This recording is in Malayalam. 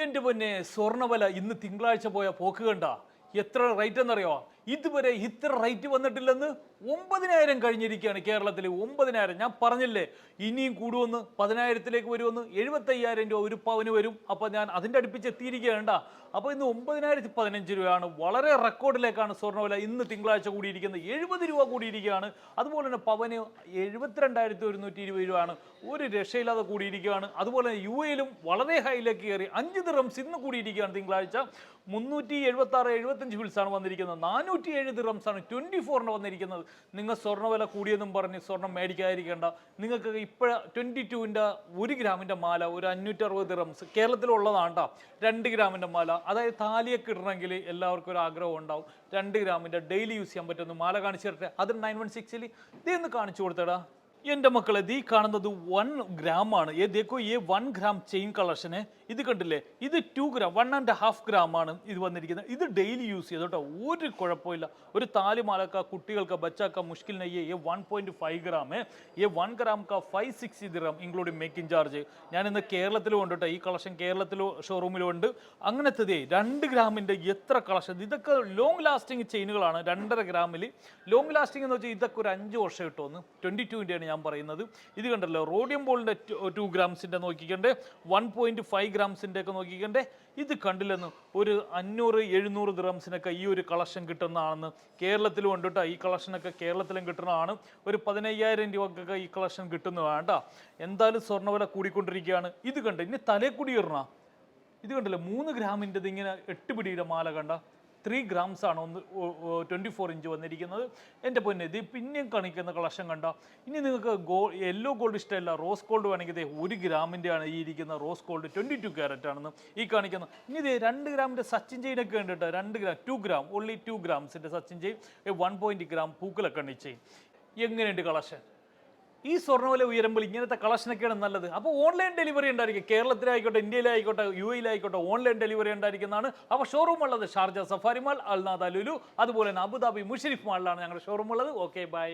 എൻ്റെ പൊന്നെ സ്വർണ്ണവില ഇന്ന് തിങ്കളാഴ്ച പോയ പോക്ക് കണ്ട എത്ര റേറ്റ് എന്നറിയോ? ഇതുവരെ ഇത്ര റേറ്റ് വന്നിട്ടില്ലെന്ന്. 9,000 കഴിഞ്ഞിരിക്കുകയാണ് കേരളത്തിൽ. 9,000 ഞാൻ പറഞ്ഞില്ലേ ഇനിയും കൂടുമെന്ന്, 10,000ത്തിലേക്ക് വരുമെന്ന്. 75,000 രൂപ ഒരു പവന് വരും. അപ്പോൾ ഞാൻ അതിൻ്റെ അടുപ്പിച്ച് എത്തിയിരിക്കുകയാണ്. അപ്പോൾ ഇന്ന് 9,015 രൂപയാണ്. വളരെ റെക്കോർഡിലേക്കാണ് സ്വർണ്ണവില ഇന്ന് തിങ്കളാഴ്ച കൂടിയിരിക്കുന്നത്. 70 രൂപ കൂടിയിരിക്കുകയാണ്. അതുപോലെ തന്നെ പവന് 72,120 രൂപയാണ്. ഒരു രക്ഷയില്ലാതെ കൂടിയിരിക്കുകയാണ്. അതുപോലെ യു എയിലും വളരെ ഹൈയിലേക്ക് കയറി 5 ദിർഹംസ് ഇന്ന് കൂടിയിരിക്കുകയാണ് തിങ്കളാഴ്ച. 376-75 ബിൽസാണ് വന്നിരിക്കുന്നത്. 407 ദിർഹംസാണ് 24-ന് വന്നിരിക്കുന്നത്. നിങ്ങൾ സ്വർണ്ണവില കൂടിയെന്നും പറഞ്ഞ് സ്വർണ്ണം മേടിക്കാതിരിക്കേണ്ട. നിങ്ങൾക്ക് ഇപ്പോൾ 22-ൻ്റെ 1 ഗ്രാമിൻ്റെ മാല ഒരു 560 ദിർഹംസ് കേരളത്തിലുള്ളതാണ് കേട്ടോ. 2 ഗ്രാമിൻ്റെ മാല, അതായത് താലിയൊക്കെ ഇടണമെങ്കിൽ എല്ലാവർക്കും ഒരു ആഗ്രഹം ഉണ്ടാവും. 2 ഗ്രാമിൻ്റെ ഡെയിലി യൂസ് ചെയ്യാൻ പറ്റുന്ന മാല കാണിച്ചു തരട്ടെ. അത് 916-ൽ ഇതൊന്ന് കാണിച്ചു കൊടുത്തടാ. എൻ്റെ മക്കളെ ഈ കാണുന്നത് 1 ഗ്രാം ആണ്. देखो ये 1 ഗ്രാം ചെയിൻ കളക്ഷൻ. ഇത് കണ്ടില്ലേ, ഇത് 2 ഗ്രാം 1.5 ഗ്രാം ആണ് ഇത് വന്നിരിക്കുന്നത്. ഇത് ഡെയിലി യൂസ് ചെയ്ത് കേട്ടോ, ഒരു കുഴപ്പമില്ല. ഒരു താലിമാലക്ക കുട്ടികൾക്ക് ബച്ചാക്ക മുഷ്കിൽ നെയ്യ്. 1.5 ഗ്രാം ये 1 ഗ്രാം का 560 ദിർഹം ഇൻക്ലൂഡിങ് മേക്കിംഗ് ചാർജ്. ഞാൻ ഇന്ന് കേരളത്തിലും ഉണ്ട് കേട്ടോ. ഈ കളക്ഷൻ കേരളത്തിലും ഷോറൂമിലും ഉണ്ട്. അങ്ങനത്തെ 2 ഗ്രാമിൻ്റെ എത്ര കളക്ഷൻ. ഇതൊക്കെ ലോങ് ലാസ്റ്റിംഗ് ചെയിനുകളാണ്. 2.5 ഗ്രാമിൽ ലോങ് ലാസ്റ്റിംഗ് എന്ന് വെച്ചാൽ ഇതൊക്കെ ഒരു 5 വർഷം കിട്ടുമെന്ന്. 22-ൻ്റെയാണ് ഞാൻ പറയുന്നത്. ഇത് കണ്ടല്ലോ, റോഡിയം ബോളിൻ്റെ 2 ഗ്രാംസിൻ്റെ നോക്കിക്കണ്ടേ, 1.5 ഗ്രാംസിൻ്റെ ഒക്കെ നോക്കിക്കണ്ടേ. ഇത് കണ്ടില്ലെന്ന് ഒരു 500-700 ദിർഹംസിനൊക്കെ ഈ ഒരു കളക്ഷൻ കിട്ടുന്നതാണെന്ന്. കേരളത്തിലും ഉണ്ട് കേട്ടോ. ഈ കളക്ഷനൊക്കെ കേരളത്തിലും കിട്ടുന്നതാണ്. ഒരു 15,000 രൂപക്കൊക്കെ ഈ കളക്ഷൻ കിട്ടുന്നതാണ് കേട്ടോ. എന്തായാലും സ്വർണ്ണവില കൂടിക്കൊണ്ടിരിക്കുകയാണ്. ഇത് കണ്ട് ഇനി തലേക്കൂടി ഇറണ. ഇത് കണ്ടല്ലോ 3 ഗ്രാമിൻ്റെ ഇങ്ങനെ 8 പിടിയുടെ മാല കണ്ട. 3 ഗ്രാംസ് ആണ് 24 ഇഞ്ച് വന്നിരിക്കുന്നത്. എൻ്റെ പൊന്നെ ഇത് പിന്നെയും കാണിക്കുന്ന കളക്ഷൻ കണ്ട. ഇനി നിങ്ങൾക്ക് യെല്ലോ ഗോൾഡ് ഇഷ്ടമല്ല, റോസ് ഗോൾഡ് വേണമെങ്കിൽ 1 ഗ്രാമിൻ്റെ ആണ് ഈ ഇരിക്കുന്ന റോസ് ഗോൾഡ്. 22 ക്യാരറ്റ് ആണെന്ന് ഈ കാണിക്കുന്നത്. ഇനി ഇത് 2 ഗ്രാമിൻ്റെ സച്ചിൻ ചെയിനൊക്കെ ഉണ്ട് കേട്ടോ. 2 ഗ്രാം 2 ഗ്രാം ഓൺലി 2 ഗ്രാംസിൻ്റെ സച്ചിൻ ചെയിൻ. 1 ഗ്രാം പൂക്കളൊക്കെ ഉണ്ട് ചെയിൻ. എങ്ങനെയുണ്ട് കളക്ഷൻ? ഈ സ്വർണ്ണവില ഉയരുമ്പോൾ ഇങ്ങനത്തെ കളക്ഷനൊക്കെയാണ് നല്ലത്. അപ്പോൾ ഓൺലൈൻ ഡെലിവറി ഉണ്ടായിരിക്കും. കേരളത്തിലായിക്കോട്ടെ, ഇന്ത്യയിലായിക്കോട്ടെ, യു എയിലായിക്കോട്ടെ, ഓൺലൈൻ ഡെലിവറി ഉണ്ടായിരിക്കുന്നതാണ്. അപ്പോൾ ഷോറൂം ഉള്ളത് Sharjah safari mall, Al Nahda Lulu, അതുപോലെ തന്നെ അബുദാബി മുഷരിഫ് മാളിലാണ് ഞങ്ങളുടെ ഷോറൂം ഉള്ളത്. Okay, by.